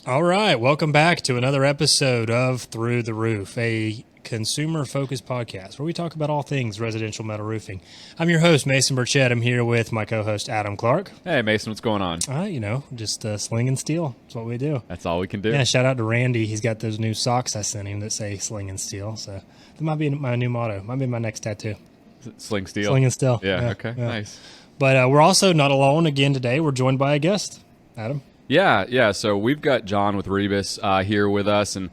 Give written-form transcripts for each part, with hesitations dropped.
All right, welcome back to another episode of Through the Roof, a consumer-focused podcast where we talk about all things residential metal roofing. I'm your host, Mason Burchett. I'm here with my co-host, Adam Clark. Hey, Mason, what's going on? Just sling and steel. That's what we do. That's all we can do. Yeah, shout out to Randy. He's got those new socks I sent him that say sling and steel. So that might be my new motto. Might be my next tattoo. Sling steel. Sling and steel. Yeah, okay, yeah. Nice. But we're also not alone again today. We're joined by a guest, Adam. Yeah. So we've got Jon with Reibus here with us, and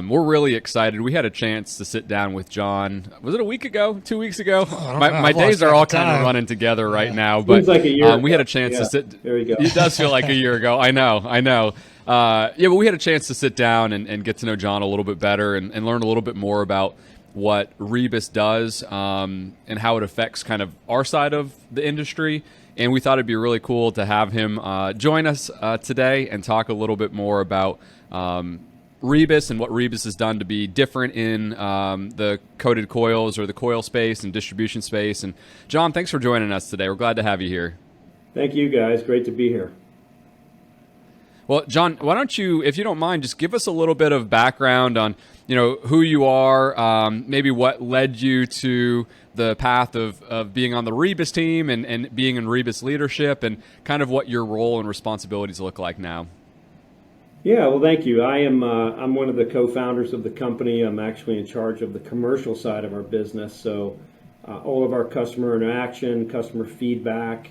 we're really excited. We had a chance to sit down with Jon. Was it a week ago? 2 weeks ago? My days are all kind of running together right now, but like a year we had a chance to sit. There you go. It does feel like a year ago. I know. But we had a chance to sit down and get to know Jon a little bit better and learn a little bit more about what Reibus does and how it affects kind of our side of the industry. And we thought it'd be really cool to have him join us today and talk a little bit more about Reibus and what Reibus has done to be different in the coated coils or the coil space and distribution space. And Jon, thanks for joining us today. We're glad to have you here. Thank you, guys. Great to be here. Well, Jon, why don't you, if you don't mind, just give us a little bit of background on, who you are, maybe what led you to the path of being on the Reibus team and being in Reibus leadership, and kind of what your role and responsibilities look like now. Yeah, well, thank you. I'm one of the co-founders of the company. I'm actually in charge of the commercial side of our business. So all of our customer interaction, customer feedback,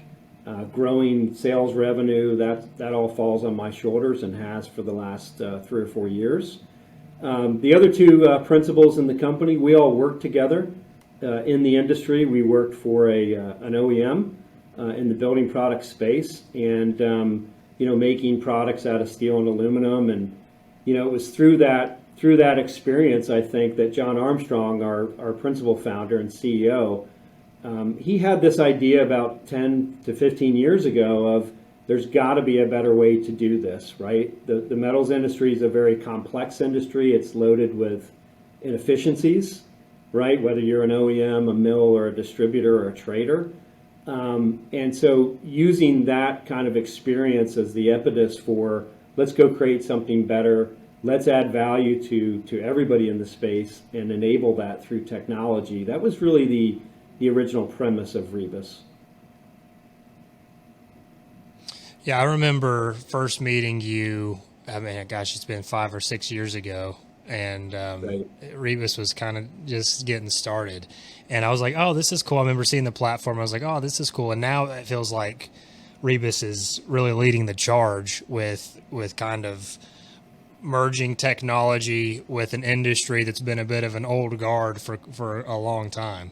growing sales revenue, that all falls on my shoulders and has for the last 3 or 4 years. The other two principals in the company, we all work together in the industry. We worked for an OEM in the building product space, and making products out of steel and aluminum. And it was through that experience, I think, that John Armstrong, our principal founder and CEO, he had this idea about 10 to 15 years ago of there's got to be a better way to do this, right? The metals industry is a very complex industry. It's loaded with inefficiencies, right? Whether you're an OEM, a mill, or a distributor or a trader. And so using that kind of experience as the impetus for let's go create something better, let's add value to everybody in the space and enable that through technology. That was really the original premise of Reibus. Yeah, I remember first meeting you. I mean, gosh, it's been 5 or 6 years ago, and Right. Reibus was kind of just getting started. And I was like, oh, this is cool. I remember seeing the platform. I was like, oh, this is cool. And now it feels like Reibus is really leading the charge with kind of merging technology with an industry that's been a bit of an old guard for a long time.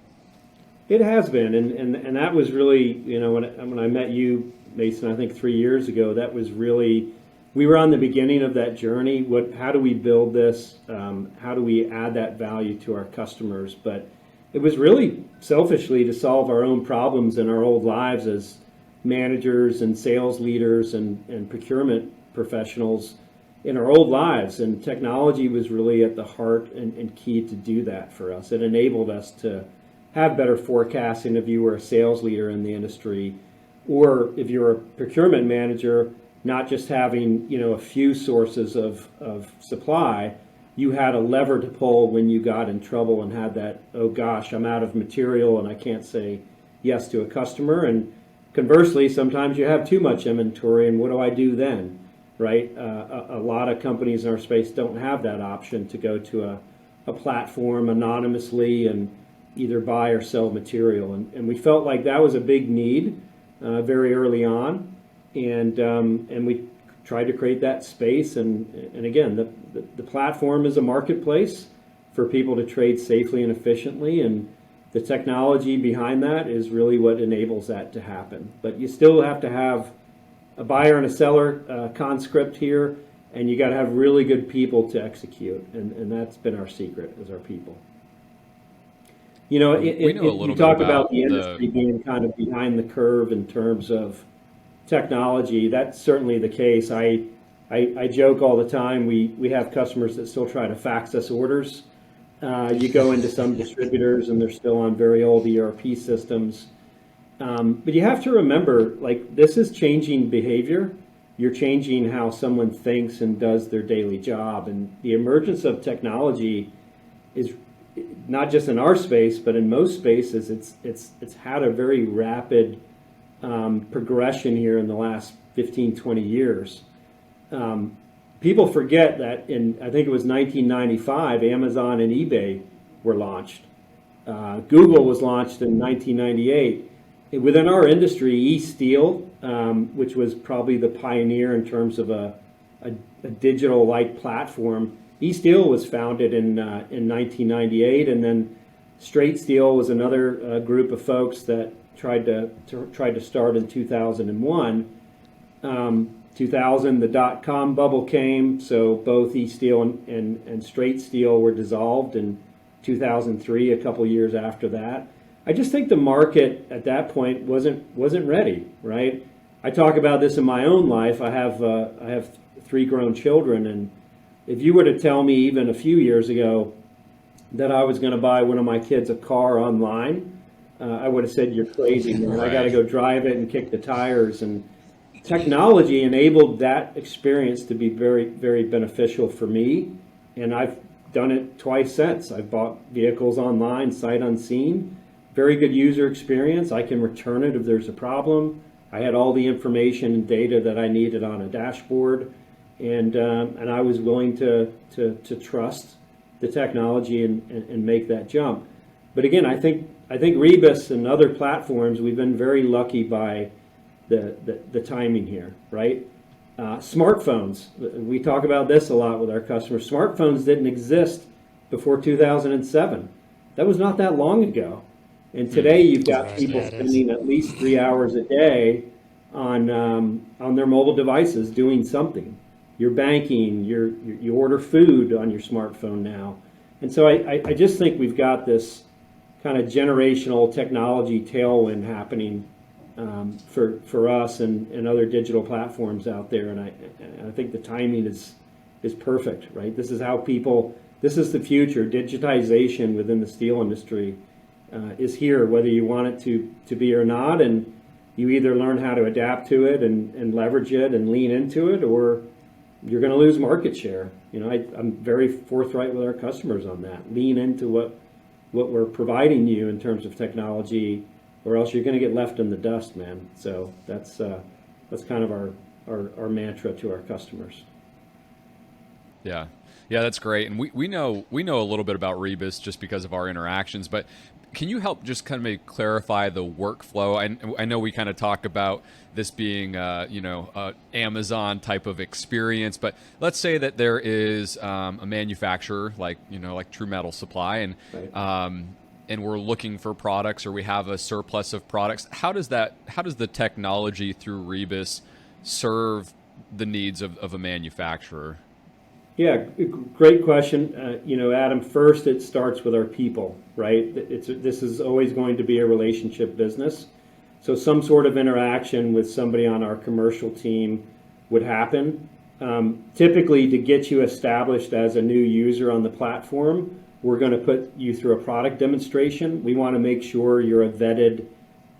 It has been, and that was really, when I met you, Mason, I think 3 years ago, that was really, we were on the beginning of that journey. How do we build this? How do we add that value to our customers? But it was really selfishly to solve our own problems in our old lives as managers and sales leaders and procurement professionals in our old lives. And technology was really at the heart and key to do that for us. It enabled us to have better forecasting if you were a sales leader in the industry, or if you're a procurement manager, not just having a few sources of supply. You had a lever to pull when you got in trouble and had that, oh gosh, I'm out of material and I can't say yes to a customer. And conversely, sometimes you have too much inventory, and what do I do then, right? A lot of companies in our space don't have that option to go to a platform anonymously and either buy or sell material. And we felt like that was a big need very early on. And we tried to create that space. And again, the platform is a marketplace for people to trade safely and efficiently. And the technology behind that is really what enables that to happen. But you still have to have a buyer and a seller conscript here, and you got to have really good people to execute. And that's been our secret, is our people. We know a little you bit talk about about the industry being kind of behind the curve in terms of technology. That's certainly the case. I joke all the time. We have customers that still try to fax us orders. You go into some distributors and they're still on very old ERP systems. But you have to remember, like, this is changing behavior. you're changing how someone thinks and does their daily job. And the emergence of technology is not just in our space, but in most spaces, it's had a very rapid progression here in the last 15, 20 years. People forget that I think it was 1995, Amazon and eBay were launched. Google was launched in 1998. Within our industry, eSteel, which was probably the pioneer in terms of a digital-like platform, eSteel was founded in 1998, and then Straight Steel was another group of folks that tried to start in 2001. 2000, the dot-com bubble came, so both eSteel and Straight Steel were dissolved in 2003, a couple years after that. I just think the market at that point wasn't ready, right? I talk about this in my own life. I have 3 grown children, and if you were to tell me even a few years ago that I was going to buy one of my kids a car online, I would have said, you're crazy, man. Right. I got to go drive it and kick the tires. And technology enabled that experience to be very, very beneficial for me, and I've done it twice since. I've bought vehicles online, sight unseen. Very good user experience. I can return it if there's a problem. I had all the information and data that I needed on a dashboard, and I was willing to trust the technology and make that jump. But again, I think Reibus and other platforms, we've been very lucky by the timing here, right? Smartphones. We talk about this a lot with our customers. Smartphones didn't exist before 2007. That was not that long ago. And today you've got people spending at least 3 hours a day on their mobile devices doing something. You're banking, you order food on your smartphone now. And so I just think we've got this kind of generational technology tailwind happening for us and other digital platforms out there. And I think the timing is perfect, right? This is the future. Digitization within the steel industry is here, whether you want it to be or not, and you either learn how to adapt to it and leverage it and lean into it, or you're going to lose market share. I'm very forthright with our customers on that. Lean into what we're providing you in terms of technology, or else you're going to get left in the dust, man. So that's kind of our mantra to our customers. Yeah, that's great. And we know a little bit about Reibus just because of our interactions, but can you help just kind of maybe clarify the workflow? I know we kind of talk about this being, a Amazon type of experience, but let's say that there is a manufacturer like True Metal Supply, and Right. And we're looking for products, or we have a surplus of products. How does the technology through Reibus serve the needs of a manufacturer? Yeah, great question. Adam, first it starts with our people, right? This is always going to be a relationship business. So some sort of interaction with somebody on our commercial team would happen. Typically, to get you established as a new user on the platform, we're going to put you through a product demonstration. We want to make sure you're a vetted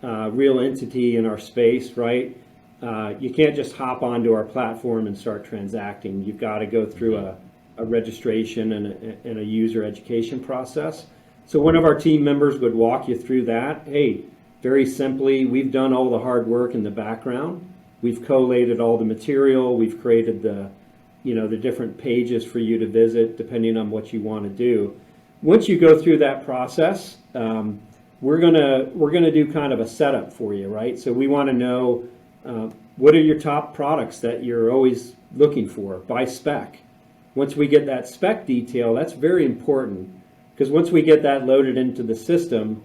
real entity in our space, right? You can't just hop onto our platform and start transacting. You've got to go through a registration and a user education process. So one of our team members would walk you through that. Hey, very simply, we've done all the hard work in the background. We've collated all the material. We've created the different pages for you to visit depending on what you want to do. Once you go through that process, we're gonna do kind of a setup for you, right? So we want to know what are your top products that you're always looking for by spec. Once we get that spec detail, that's very important, because once we get that loaded into the system,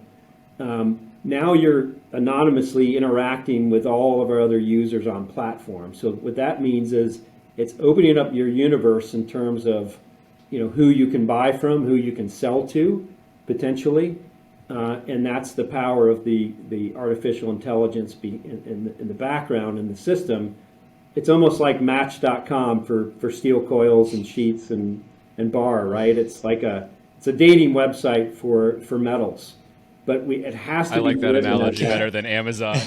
now you're anonymously interacting with all of our other users on platform. So what that means is it's opening up your universe in terms of who you can buy from, who you can sell to potentially. And that's the power of the artificial intelligence in the background in the system. It's almost like Match.com for steel coils and sheets and bar, right? It's a dating website for metals. but it has to I be like that written analogy as better than Amazon.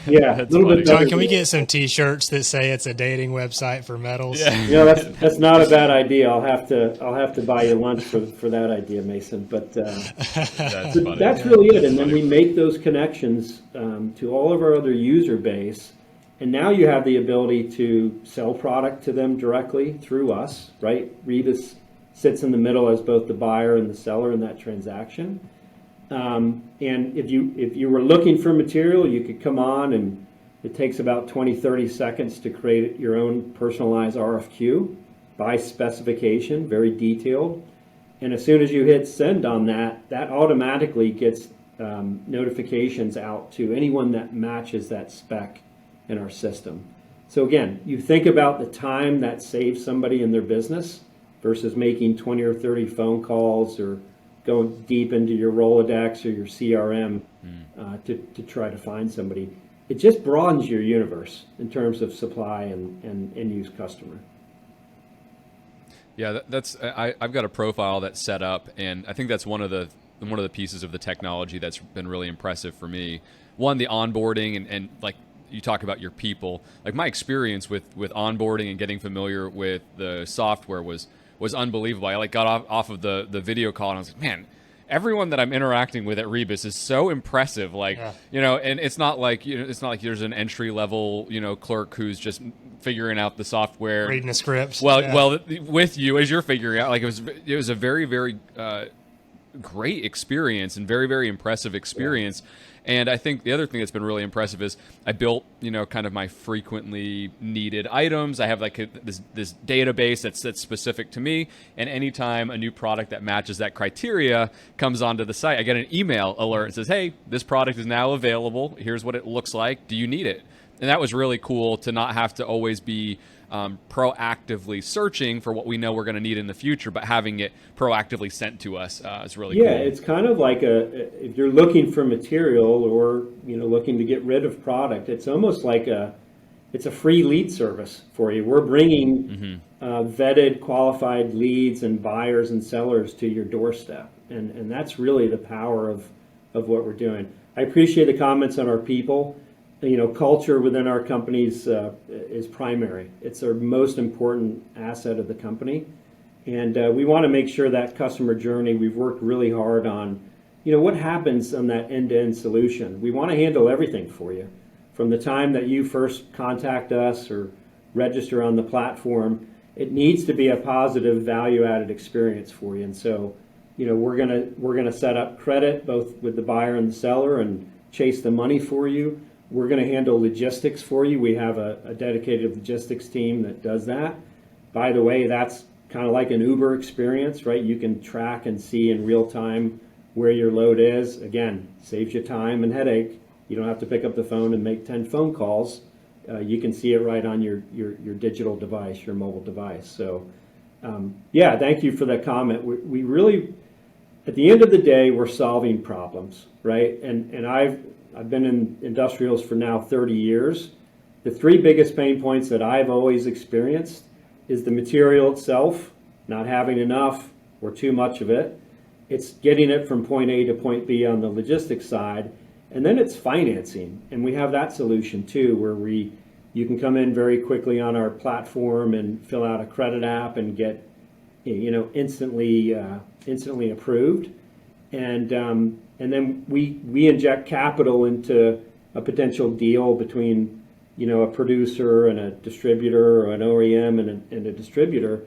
Yeah, That's a little bit funny. better. John, can we get some T-shirts that say it's a dating website for metals? Yeah. You know, that's not a bad idea. I'll have to buy you lunch for that idea, Mason. But That's but funny. that's really it. And then funny. we make those connections to all of our other user base, and now you have the ability to sell product to them directly through us, right? Reibus sits in the middle as both the buyer and the seller in that transaction. And if you were looking for material, you could come on, and it takes about 20, 30 seconds to create your own personalized RFQ by specification, very detailed. And as soon as you hit send on that automatically gets notifications out to anyone that matches that spec in our system. So again, you think about the time that saves somebody in their business versus making 20 or 30 phone calls or going deep into your Rolodex or your CRM to try to find somebody. It just broadens your universe in terms of supply and end-use customer. Yeah, I've got a profile that's set up, and I think that's one of the pieces of the technology that's been really impressive for me. One, the onboarding and like you talk about your people. Like my experience with onboarding and getting familiar with the software was unbelievable. I like got off of the video call and I was like, man, everyone that I'm interacting with at Reibus is so impressive. Like, you know, and it's not like there's an entry level, you know, clerk who's just figuring out the software, Reading a script. Well, with you as you're figuring out, like it was a very, very great experience and very, very impressive experience. Yeah. And I think the other thing that's been really impressive is I built, you know, kind of my frequently needed items. I have like this database that's specific to me. And anytime a new product that matches that criteria comes onto the site, I get an email alert that says, hey, this product is now available. Here's what it looks like. Do you need it? And that was really cool to not have to always be proactively searching for what we know we're going to need in the future, but having it proactively sent to us is really cool. Yeah, it's kind of like if you're looking for material or, you know, looking to get rid of product, it's almost like it's a free lead service for you. We're bringing vetted, qualified leads and buyers and sellers to your doorstep, and that's really the power of what we're doing. I appreciate the comments on our people. You know, culture within our companies is primary. It's our most important asset of the company. And we want to make sure that customer journey, we've worked really hard on, you know, what happens on that end-to-end solution. We want to handle everything for you. From the time that you first contact us or register on the platform, it needs to be a positive value-added experience for you. And so, you know, we're gonna set up credit both with the buyer and the seller and chase the money for you. We're going to handle logistics for you. We have a dedicated logistics team that does that. By the way, that's kind of like an Uber experience, right? You can track and see in real time where your load is. Again, saves you time and headache. You don't have to pick up the phone and make 10 phone calls. You can see it right on your digital device, your mobile device. So, yeah, thank you for that comment. We really, at the end of the day, we're solving problems, right? And I've been in industrials for now 30 years. The three biggest pain points that I've always experienced is the material itself, not having enough or too much of it. It's getting it from point A to point B on the logistics side. And then it's financing. And we have that solution too, where you can come in very quickly on our platform and fill out a credit app and get, you know, instantly approved. And then we inject capital into a potential deal between, you know, a producer and a distributor or an OEM and a distributor,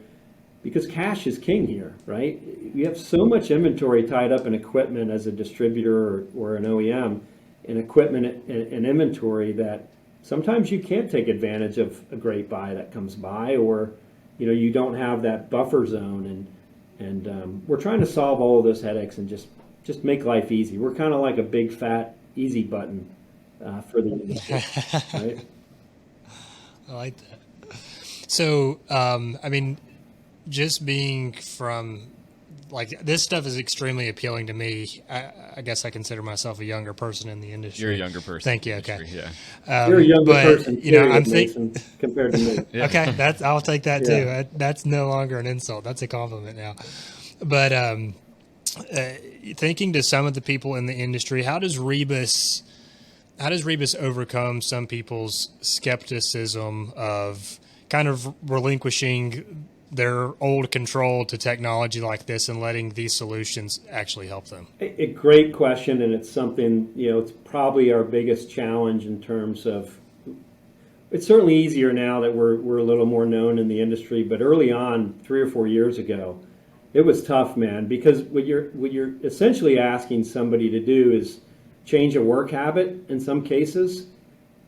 because cash is king here, right? You have so much inventory tied up in equipment as a distributor or an OEM, in equipment and inventory, that sometimes you can't take advantage of a great buy that comes by, or, you know, you don't have that buffer zone. And we're trying to solve all of those headaches and just make life easy. We're kind of like a big fat easy button for the industry, right? I like that. So, I mean, just being from, like, this stuff is extremely appealing to me. I guess I consider myself a younger person in the industry. You're a younger person. Thank you. Okay. Yeah. You're a younger person, you know, I'm Mason, compared to me. Yeah. Okay, I'll take that too. That's no longer an insult. That's a compliment now. But thinking to some of the people in the industry, how does Rebus overcome some people's skepticism of kind of relinquishing their old control to technology like this and letting these solutions actually help them? A great question, and it's something, it's probably our biggest challenge in terms of, it's certainly easier now that we're a little more known in the industry, but early on, 3 or 4 years ago, it was tough, man, because what you're essentially asking somebody to do is change a work habit in some cases,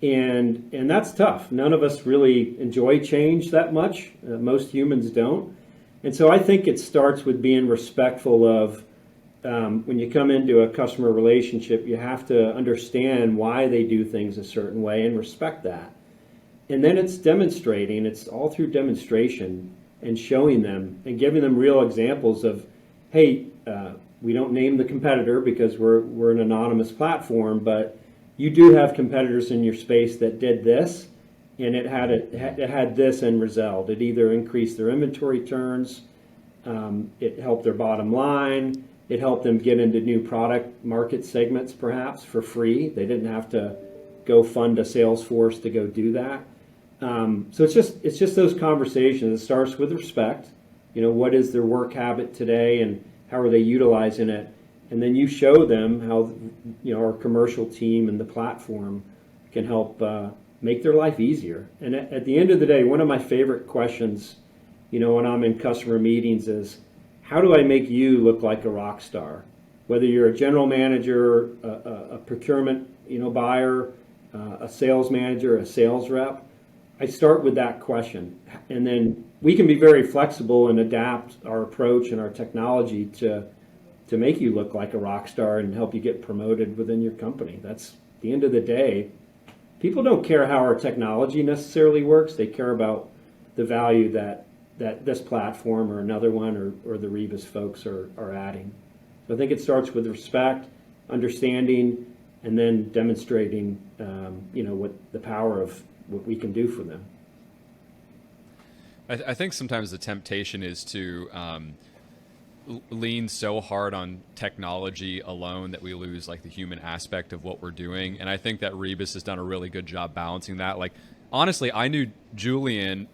and that's tough. None of us really enjoy change that much. Most humans don't, and so I think it starts with being respectful of when you come into a customer relationship, you have to understand why they do things a certain way and respect that. And then it's demonstrating. It's all through demonstration and showing them and giving them real examples of, hey, we don't name the competitor because we're an anonymous platform, but you do have competitors in your space that did this, and it had this end result. It either increased their inventory turns, it helped their bottom line, it helped them get into new product market segments perhaps for free. They didn't have to go fund a sales force to go do that. So it's just those conversations. It starts with respect. What is their work habit today, and how are they utilizing it? And then you show them how our commercial team and the platform can help make their life easier. And at the end of the day, one of my favorite questions, when I'm in customer meetings is, how do I make you look like a rock star? Whether you're a general manager, a procurement buyer, a sales manager, a sales rep, I start with that question, and then we can be very flexible and adapt our approach and our technology to make you look like a rock star and help you get promoted within your company. That's the end of the day. People don't care how our technology necessarily works. They care about the value that this platform or another one or the Reibus folks are adding. So I think it starts with respect, understanding, and then demonstrating, what the power of what we can do for them. I think sometimes the temptation is to lean so hard on technology alone that we lose like the human aspect of what we're doing. And I think that Reibus has done a really good job balancing that. Like, honestly, I knew Julian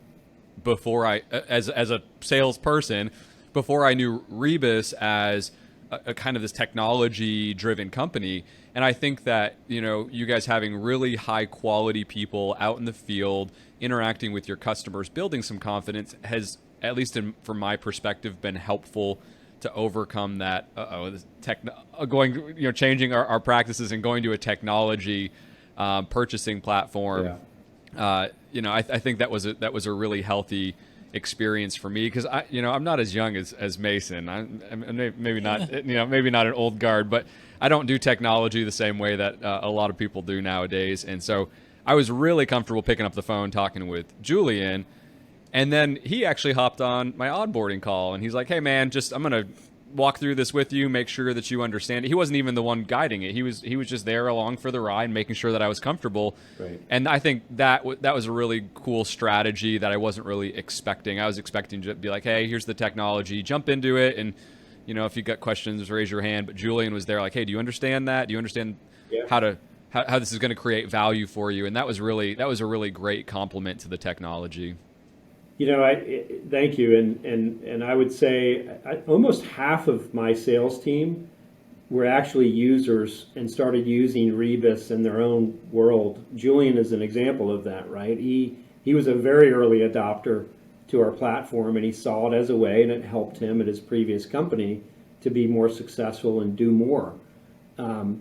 before as a salesperson, before I knew Reibus as a kind of this technology driven company. And I think that, you guys having really high quality people out in the field, interacting with your customers, building some confidence has, at least from my perspective, been helpful to overcome that, changing our practices and going to a technology purchasing platform. Yeah. I think that was a really healthy experience for me, because I'm not as young as Mason. I'm maybe not maybe not an old guard, but I don't do technology the same way that a lot of people do nowadays. And so I was really comfortable picking up the phone, talking with Julian, and then he actually hopped on my onboarding call, and he's like, "Hey man, I'm gonna walk through this with you, make sure that you understand it." He wasn't even the one guiding it. He was just there along for the ride, making sure that I was comfortable. Right. And I think that was a really cool strategy that I wasn't really expecting. I was expecting to be like, "Hey, here's the technology, jump into it, and if you got questions, raise your hand." But Julian was there like, "Hey, do you understand that? Do you understand how this is going to create value for you?" And that was a really great compliment to the technology. Thank you, and I would say almost half of my sales team were actually users and started using Reibus in their own world. Julian is an example of that, right? He was a very early adopter to our platform, and he saw it as a way, and it helped him at his previous company to be more successful and do more.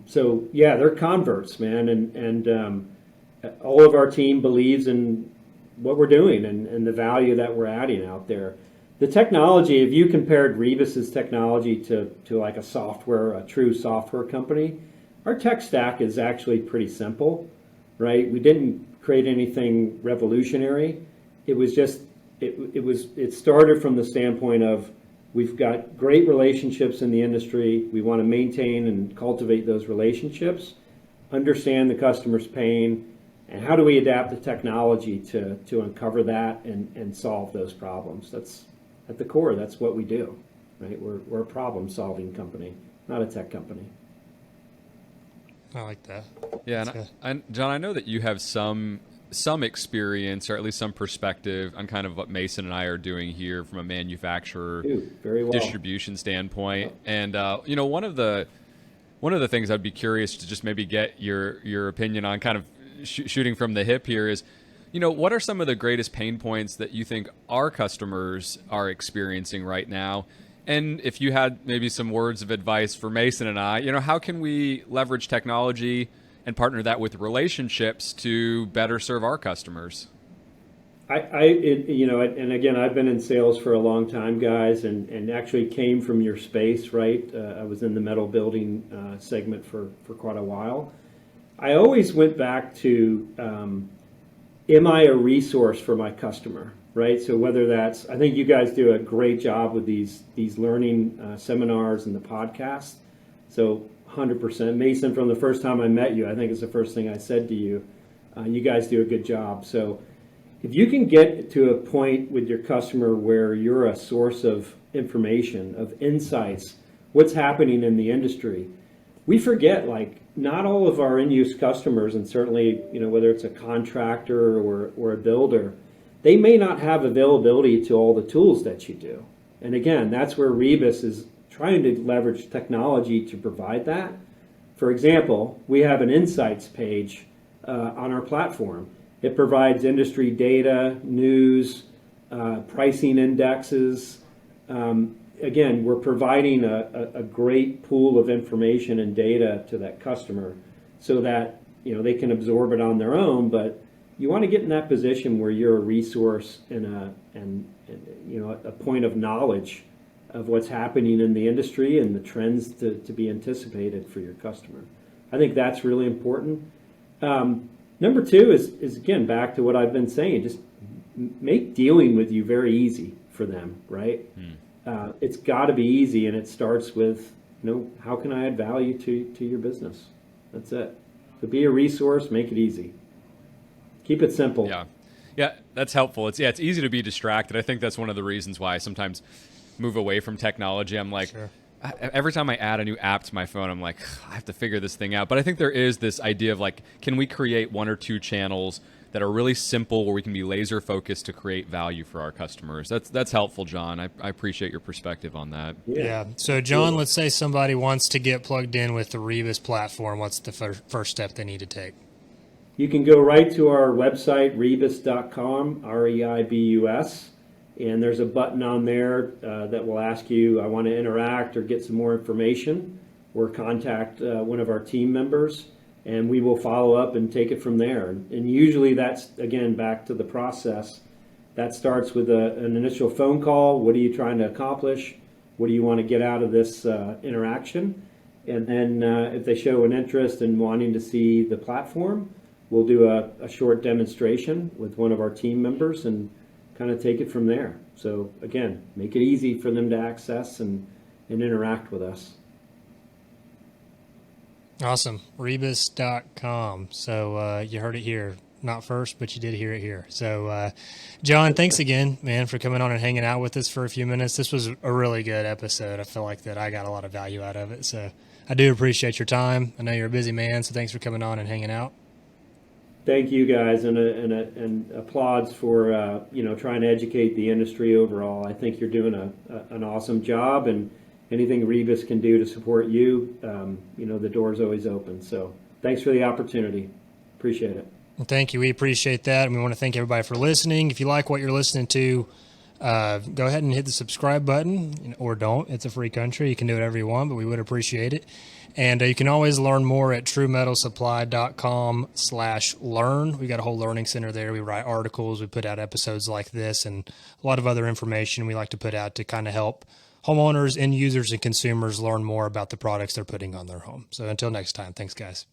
So yeah, they're converts, man, and all of our team believes in what we're doing and the value that we're adding out there. The technology, if you compared Reibus's technology to like a true software company, our tech stack is actually pretty simple, right? We didn't create anything revolutionary. It was just, it started from the standpoint of, we've got great relationships in the industry. We want to maintain and cultivate those relationships, understand the customer's pain, and how do we adapt the technology to uncover that and solve those problems. That's at the core, that's what we do. right? We're a problem-solving company, not a tech company. I like that. Yeah, and John, I know that you have some experience, or at least some perspective on kind of what Mason and I are doing here from a manufacturer Very well. distribution standpoint. And one of the things I'd be curious to just maybe get your opinion on, kind of shooting from the hip here, is, what are some of the greatest pain points that you think our customers are experiencing right now? And if you had maybe some words of advice for Mason and I, how can we leverage technology and partner that with relationships to better serve our customers? And again, I've been in sales for a long time, guys, and actually came from your space, right? I was in the metal building segment for quite a while. I always went back to, am I a resource for my customer, right? So whether that's, I think you guys do a great job with these learning seminars and the podcast. So 100%. Mason, from the first time I met you, I think it's the first thing I said to you. You guys do a good job. So if you can get to a point with your customer where you're a source of information, of insights, what's happening in the industry, we forget, like, not all of our end-use customers, and certainly, whether it's a contractor or a builder, they may not have availability to all the tools that you do. And again, that's where Reibus is trying to leverage technology to provide that. For example, we have an insights page on our platform. It provides industry data, news, pricing indexes. Again, we're providing a great pool of information and data to that customer so that they can absorb it on their own. But you want to get in that position where you're a resource and a point of knowledge of what's happening in the industry and the trends to be anticipated for your customer. I think that's really important. Number two is again, back to what I've been saying, just make dealing with you very easy for them, right? It's got to be easy, and it starts with, how can I add value to your business? That's it. So be a resource, make it easy. Keep it simple. Yeah, that's helpful. It's easy to be distracted. I think that's one of the reasons why I sometimes move away from technology. I'm like, Sure. Every time I add a new app to my phone, I'm like, I have to figure this thing out. But I think there is this idea of, like, can we create one or two channels that are really simple where we can be laser focused to create value for our customers? That's helpful, John. I appreciate your perspective on that. Yeah. So, John, let's say somebody wants to get plugged in with the Reibus platform. What's the first step they need to take? You can go right to our website, Reibus.com, Reibus, and there's a button on there that will ask you, I want to interact or get some more information, or contact one of our team members, and we will follow up and take it from there. And usually that's, again, back to the process. That starts with an initial phone call. What are you trying to accomplish? What do you want to get out of this interaction? And then if they show an interest in wanting to see the platform, we'll do a short demonstration with one of our team members and kind of take it from there. So again, make it easy for them to access and interact with us. Awesome. Reibus.com. So you heard it here. Not first, but you did hear it here. So, John, thanks again, man, for coming on and hanging out with us for a few minutes. This was a really good episode. I feel like that I got a lot of value out of it. So I do appreciate your time. I know you're a busy man, so thanks for coming on and hanging out. Thank you, guys, and applauds for trying to educate the industry overall. I think you're doing an awesome job, and anything Reibus can do to support you, the door's always open. So thanks for the opportunity. Appreciate it. Well, thank you. We appreciate that, and we want to thank everybody for listening. If you like what you're listening to, go ahead and hit the subscribe button, or don't. It's a free country. You can do whatever you want, but we would appreciate it. And you can always learn more at truemetalsupply.com/learn. We got a whole learning center there. We write articles. We put out episodes like this and a lot of other information we like to put out to kind of help homeowners, end users, and consumers learn more about the products they're putting on their home. So until next time, thanks, guys.